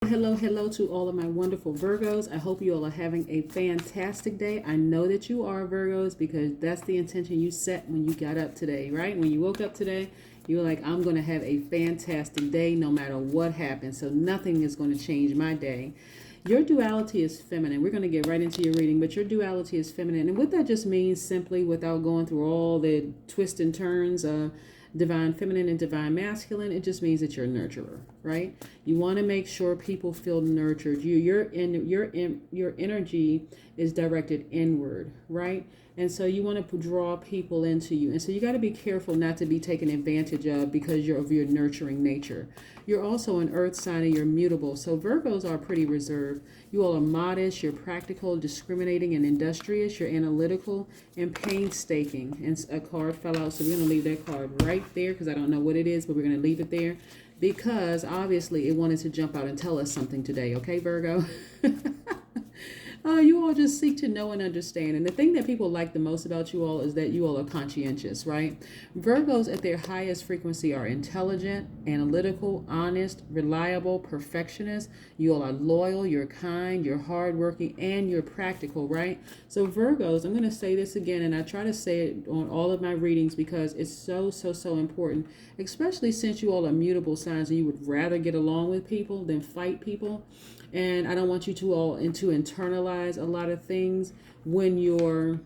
Hello to all of my wonderful Virgos. I hope you all are having a fantastic day. I know that you are Virgos because that's the intention you set when you got up today, right? When you woke up today, you were like, I'm going to have a fantastic day no matter what happens. So nothing is going to change my day. Your duality is feminine. We're going to get right into your reading, but your duality is feminine. And what that just means, simply without going through all the twists and turns of divine feminine and divine masculine, it just means that you're a nurturer, right? You want to make sure people feel nurtured. Your energy is directed inward, right? And so you want to draw people into you. And so you got to be careful not to be taken advantage of because of your nurturing nature. You're also an earth sign and you're mutable. So Virgos are pretty reserved. You all are modest, you're practical, discriminating, and industrious. You're analytical and painstaking. And a card fell out, so we're going to leave that card right there because I don't know what it is, but we're going to leave it there because obviously it wanted to jump out and tell us something today. Okay, Virgo? You all just seek to know and understand. And the thing that people like the most about you all is that you all are conscientious, right? Virgos at their highest frequency are intelligent, analytical, honest, reliable, perfectionist. You all are loyal, you're kind, you're hardworking, and you're practical, right? So Virgos, I'm going to say this again, and I try to say it on all of my readings because it's so important, especially since you all are mutable signs and you would rather get along with people than fight people. And I don't want you to all to internalize a lot of things when your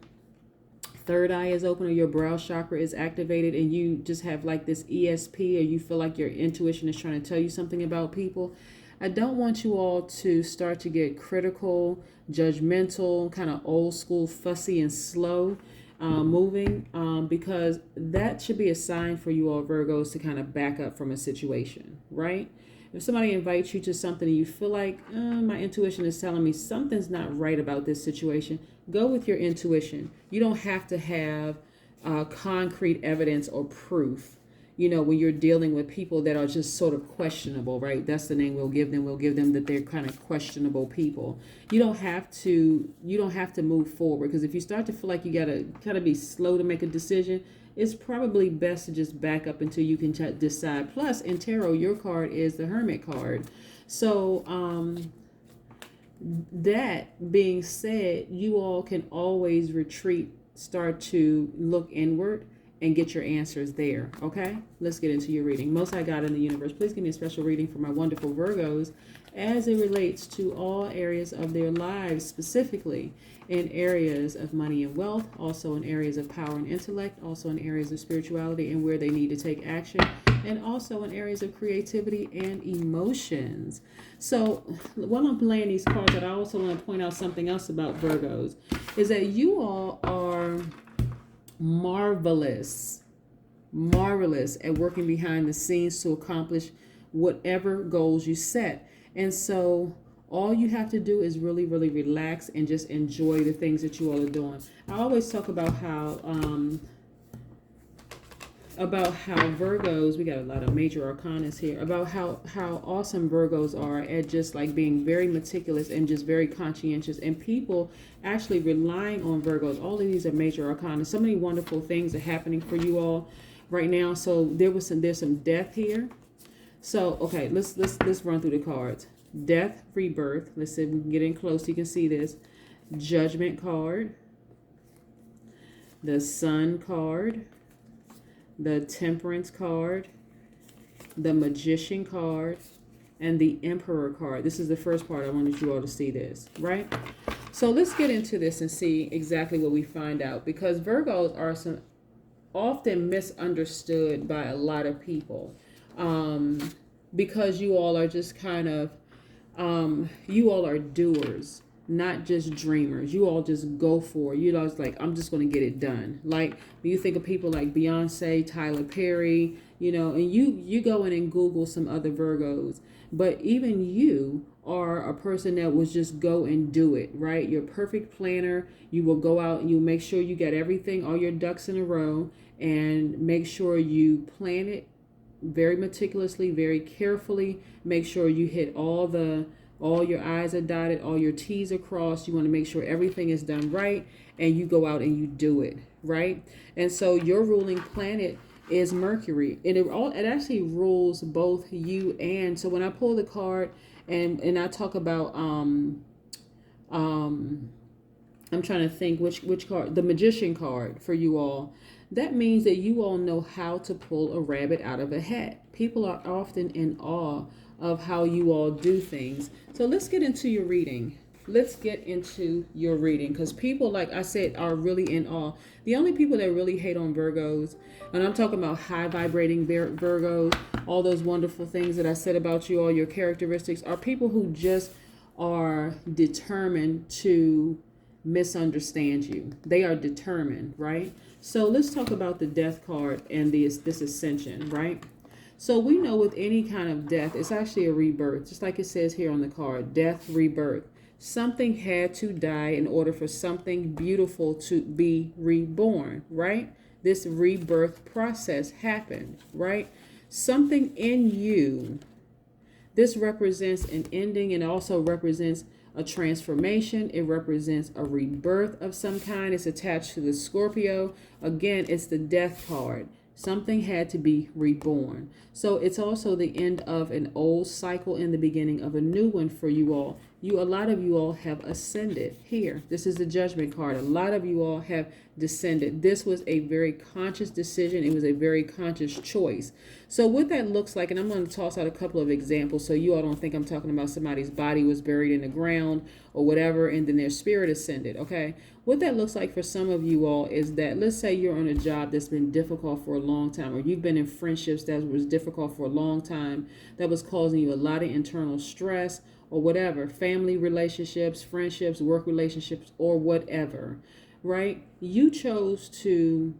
third eye is open or your brow chakra is activated and you just have like this ESP or you feel like your intuition is trying to tell you something about people. I don't want you all to start to get critical, judgmental, kind of old school, fussy and slow moving because that should be a sign for you all Virgos to kind of back up from a situation, right? If somebody invites you to something and you feel like my intuition is telling me something's not right about this situation, go with your intuition. You don't have to have concrete evidence or proof, when you're dealing with people that are just sort of questionable, right? That's the name we'll give them. We'll give them that they're kind of questionable people. You don't have to move forward because if you start to feel like you got to kind of be slow to make a decision, it's probably best to just back up until you can decide. Plus, in tarot, your card is the Hermit card. So, that being said, you all can always retreat, start to look inward, and get your answers there. Okay, let's get into your reading. Most High God in the universe, please give me a special reading for my wonderful Virgos as it relates to all areas of their lives, specifically in areas of money and wealth, also in areas of power and intellect, also in areas of spirituality and where they need to take action, and also in areas of creativity and emotions. So while I'm playing these cards, I also want to point out something else about Virgos, is that you all are marvelous at working behind the scenes to accomplish whatever goals you set. And so all you have to do is really relax and just enjoy the things that you all are doing. I always talk about how Virgos, we got a lot of major arcanas here, about how awesome Virgos are at just like being very meticulous and just very conscientious, and people actually relying on Virgos. All of these are major arcanas. So many wonderful things are happening for you all right now. So there's some death here. So okay, let's run through the cards. Death, rebirth. Let's see if we can get in close so you can see this. Judgment card, the Sun card, the Temperance card, the Magician card, and the Emperor card. This is the first part. I wanted you all to see this, right? So let's get into this and see exactly what we find out, because Virgos are often misunderstood by a lot of people because you all are just kind of you all are doers, not just dreamers. You all just go for it. You know, it's like, I'm just going to get it done. Like when you think of people like Beyonce, Tyler Perry, and you go in and Google some other Virgos, but even you are a person that was just go and do it, right? You're a perfect planner. You will go out and you make sure you got everything, all your ducks in a row, and make sure you plan it very meticulously, very carefully. Make sure you hit all your I's are dotted, all your T's are crossed. You want to make sure everything is done right, and you go out and you do it, right? And so your ruling planet is Mercury, and it actually rules both you and, so when I pull the card And I talk about um I'm trying to think which card, the Magician card for you all. That means that you all know how to pull a rabbit out of a hat. People are often in awe of how you all do things. So let's get into your reading. Let's get into your reading, because people, like I said, are really in awe. The only people that really hate on Virgos, and I'm talking about high vibrating Virgos, all those wonderful things that I said about you, all your characteristics, are people who just are determined to misunderstand you. They are determined, right? So let's talk about the death card and this ascension, right? So we know with any kind of death, it's actually a rebirth, just like it says here on the card, death, rebirth. Something had to die in order for something beautiful to be reborn, right? This rebirth process happened, right? Something in you, this represents an ending and also represents a transformation. It represents a rebirth of some kind. It's attached to the Scorpio. Again, it's the death card. Something had to be reborn. So it's also the end of an old cycle and the beginning of a new one for you all. A lot of you all have ascended here. This is the Judgment card. A lot of you all have descended. This was a very conscious decision. It was a very conscious choice. So what that looks like, and I'm going to toss out a couple of examples so you all don't think I'm talking about somebody's body was buried in the ground or whatever and then their spirit ascended, okay? What that looks like for some of you all is that, let's say you're on a job that's been difficult for a long time, or you've been in friendships that was difficult for a long time, that was causing you a lot of internal stress or whatever, family relationships, friendships, work relationships, or whatever, right? You chose to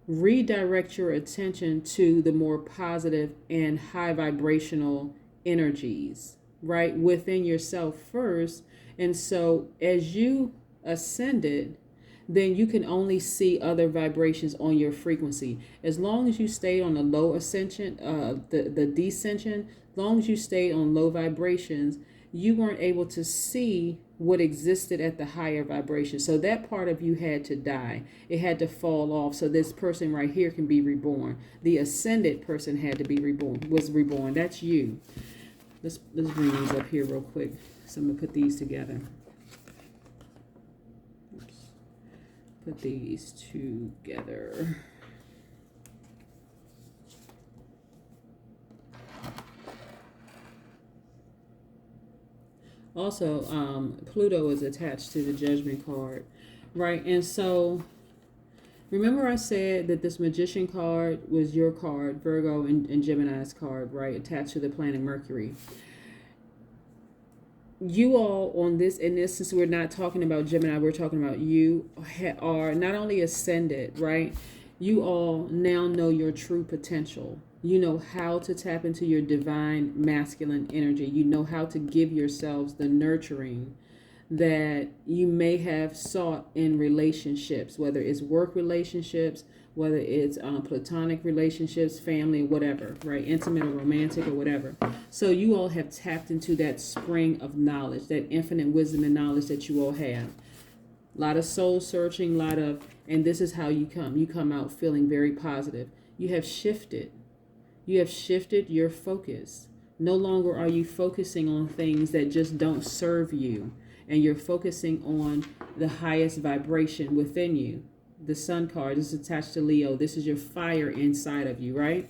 redirect your attention to the more positive and high vibrational energies, right, within yourself first. And so as you ascended, then you can only see other vibrations on your frequency. As long as you stayed on the low ascension, the descension, as long as you stayed on low vibrations, you weren't able to see what existed at the higher vibration. So that part of you had to die. It had to fall off so this person right here can be reborn. The ascended person had to be reborn, was reborn. That's you. Let's bring these up here real quick. So I'm going to put these together. Oops. Put these together. Also, Pluto is attached to the Judgment card, right? And so, remember I said that this Magician card was your card, Virgo and Gemini's card, right? Attached to the planet Mercury. You all on this, in this, since we're not talking about Gemini, we're talking about you, are not only ascended, right? You all now know your true potential. You know how to tap into your divine masculine energy. You know how to give yourselves the nurturing that you may have sought in relationships, whether it's work relationships, whether it's platonic relationships, family, whatever, right? Intimate or romantic or whatever. So you all have tapped into that spring of knowledge, that infinite wisdom and knowledge that you all have. A lot of soul searching, and this is how you come. You come out feeling very positive. You have shifted. You have shifted your focus. No longer are you focusing on things that just don't serve you, and you're focusing on the highest vibration within you. The Sun card is attached to Leo. This is your fire inside of you, right?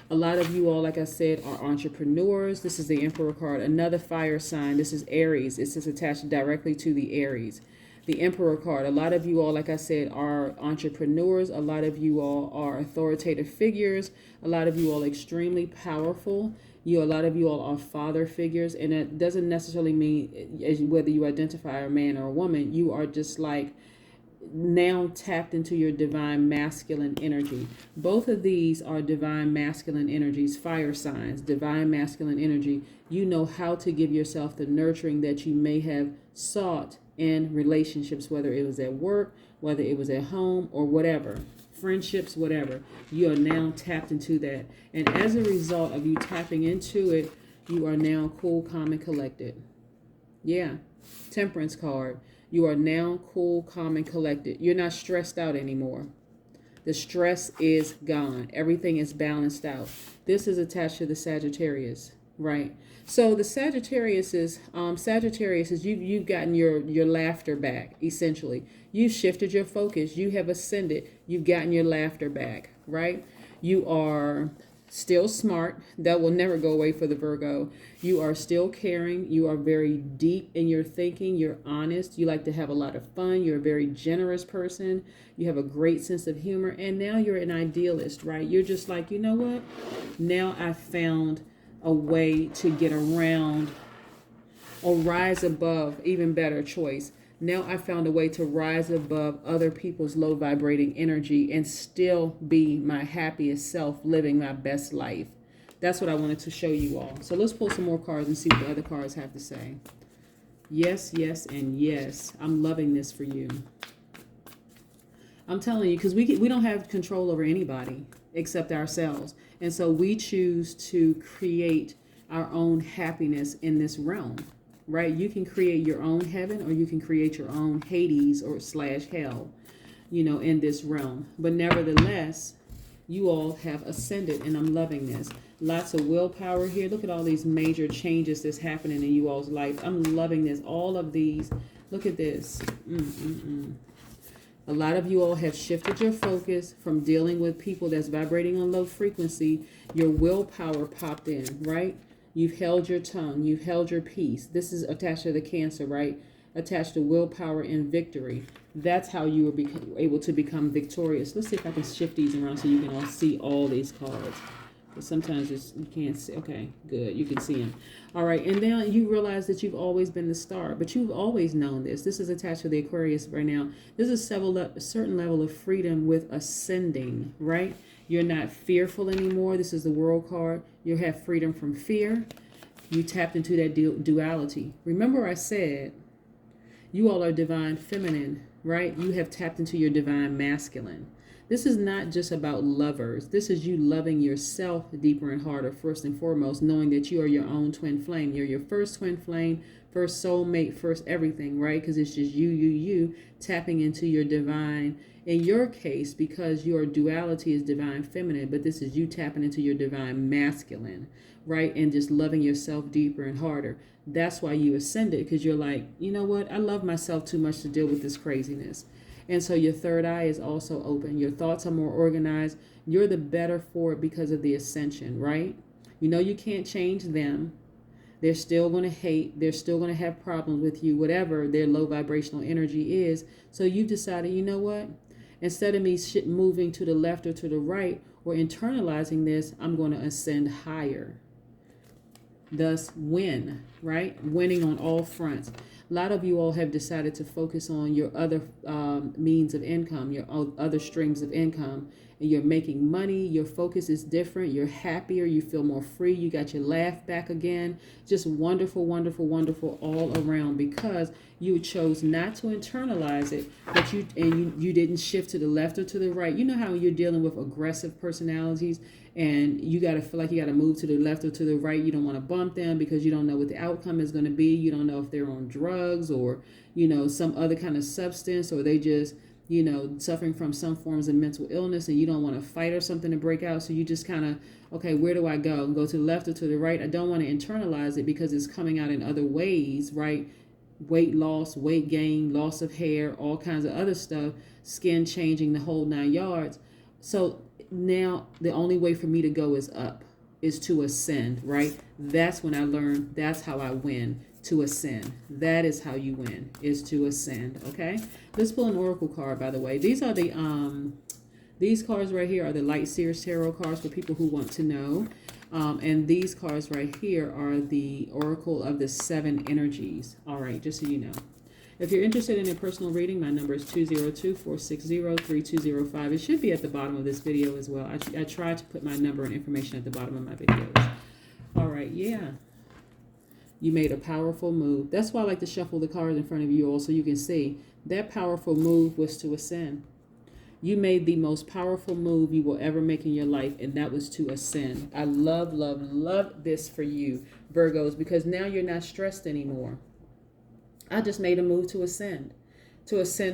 A lot of you all, like I said, are entrepreneurs. This is the Emperor card, another fire sign. This is Aries. This is attached directly to the Aries. The Emperor card, a lot of you all, like I said, are entrepreneurs. A lot of you all are authoritative figures. A lot of you all extremely powerful. A lot of you all are father figures. And it doesn't necessarily mean whether you identify a man or a woman. You are just like now tapped into your divine masculine energy. Both of these are divine masculine energies, fire signs, divine masculine energy. You know how to give yourself the nurturing that you may have sought in relationships, whether it was at work, whether it was at home, or whatever, friendships, whatever. You are now tapped into that. And as a result of you tapping into it, you are now cool, calm, and collected. Yeah. Temperance card. You are now cool, calm, and collected. You're not stressed out anymore. The stress is gone. Everything is balanced out. This is attached to the Sagittarius. Right. So the Sagittarius is you've gotten your laughter back, essentially. You've shifted your focus. You have ascended. You've gotten your laughter back, right? You are still smart. That will never go away for the Virgo. You are still caring. You are very deep in your thinking. You're honest. You like to have a lot of fun. You're a very generous person. You have a great sense of humor. And now you're an idealist, right? You're just like, you know what? Now I found a way to get around or rise above, even better choice. Now I found a way to rise above other people's low vibrating energy and still be my happiest self, living my best life. That's what I wanted to show you all. So let's pull some more cards and see what the other cards have to say. Yes, yes, and yes. I'm loving this for you. I'm telling you, because we don't have control over anybody except ourselves. And so we choose to create our own happiness in this realm, right? You can create your own heaven, or you can create your own Hades or / hell, in this realm. But nevertheless, you all have ascended, and I'm loving this. Lots of willpower here. Look at all these major changes that's happening in you all's life. I'm loving this. All of these. Look at this. A lot of you all have shifted your focus from dealing with people that's vibrating on low frequency. Your willpower popped in, right? You've held your tongue. You've held your peace. This is attached to the Cancer, right? Attached to willpower and victory. That's how you were able to become victorious. Let's see if I can shift these around so you can all see all these cards. Sometimes you can't see. Okay, good. You can see them. All right. And then you realize that you've always been the star, but you've always known this. This is attached to the Aquarius right now. There's a certain level of freedom with ascending, right? You're not fearful anymore. This is the World card. You have freedom from fear. You tapped into that duality. Remember I said you all are divine feminine, right? You have tapped into your divine masculine. This is not just about lovers. This is you loving yourself deeper and harder, first and foremost, knowing that you are your own twin flame. You're your first twin flame, first soulmate, first everything, right? Because it's just you tapping into your divine. In your case, because your duality is divine feminine, but this is you tapping into your divine masculine, right? And just loving yourself deeper and harder. That's why you ascended, because you're like, you know what? I love myself too much to deal with this craziness. And so your third eye is also open. Your thoughts are more organized. You're the better for it because of the ascension, right? You know you can't change them. They're still going to hate. They're still going to have problems with you, whatever their low vibrational energy is. So you've decided, you know what? Instead of me moving to the left or to the right or internalizing this, I'm going to ascend higher. Thus win, right? Winning on all fronts. A lot of you all have decided to focus on your other means of income, your other streams of income, and you're making money. Your focus is different. You're happier. You feel more free. You got your laugh back again. Just wonderful, wonderful, wonderful all around, because you chose not to internalize it, but you didn't shift to the left or to the right. You know how you're dealing with aggressive personalities, and you got to feel like you got to move to the left or to the right. You don't want to bump them because you don't know what the outcome is going to be. You don't know if they're on drugs or, some other kind of substance, or they just, suffering from some forms of mental illness, and you don't want to fight or something to break out. So you just kind of, okay, where do I go? Go to the left or to the right? I don't want to internalize it because it's coming out in other ways, right? Weight loss, weight gain, loss of hair, all kinds of other stuff, skin changing, the whole 9 yards. So now the only way for me to go is up, is to ascend, right? That's when I learned, that's how I win, to ascend. That is how you win, is to ascend, okay? Let's pull an oracle card, by the way. These are these cards right here are the Light Seers Tarot cards for people who want to know. And these cards right here are the Oracle of the 7 energies. All right, just so you know. If you're interested in a personal reading, my number is 202-460-3205. It should be at the bottom of this video as well. I try to put my number and information at the bottom of my videos. All right, yeah. You made a powerful move. That's why I like to shuffle the cards in front of you all so you can see. That powerful move was to ascend. You made the most powerful move you will ever make in your life, and that was to ascend. I love, love, love this for you, Virgos, because now you're not stressed anymore. I just made a move to ascend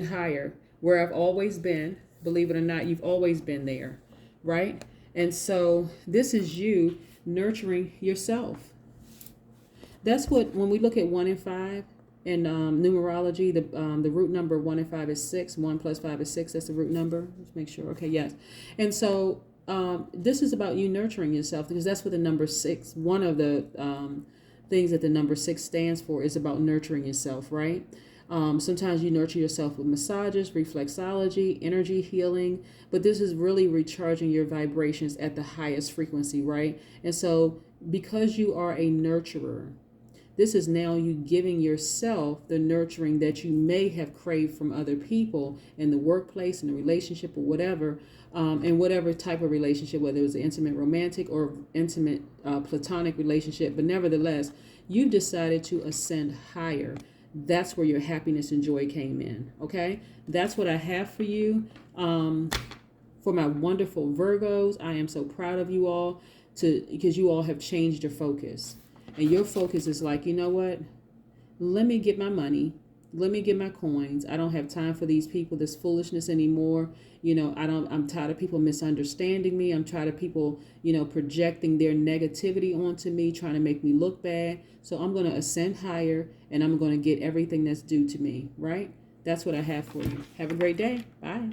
higher, where I've always been. Believe it or not, you've always been there, right? And so this is you nurturing yourself. That's what, when we look at 1 and 5 in numerology, the root number 1 and 5 is 6. 1 plus 5 is 6. That's the root number. Let's make sure. Okay, yes. And so this is about you nurturing yourself, because that's what the number 6, one of the things that the number 6 stands for, is about nurturing yourself, right? Sometimes you nurture yourself with massages, reflexology, energy healing, but this is really recharging your vibrations at the highest frequency, right? And so because you are a nurturer, this is now you giving yourself the nurturing that you may have craved from other people in the workplace, in the relationship, or whatever, in whatever type of relationship, whether it was an intimate romantic or intimate platonic relationship. But nevertheless, you've decided to ascend higher. That's where your happiness and joy came in. Okay, that's what I have for you. For my wonderful Virgos, I am so proud of you all, because you all have changed your focus. And your focus is like, you know what? Let me get my money. Let me get my coins. I don't have time for these people, this foolishness anymore. You know, I'm tired of people misunderstanding me. I'm tired of people, projecting their negativity onto me, trying to make me look bad. So I'm going to ascend higher, and I'm going to get everything that's due to me, right? That's what I have for you. Have a great day. Bye.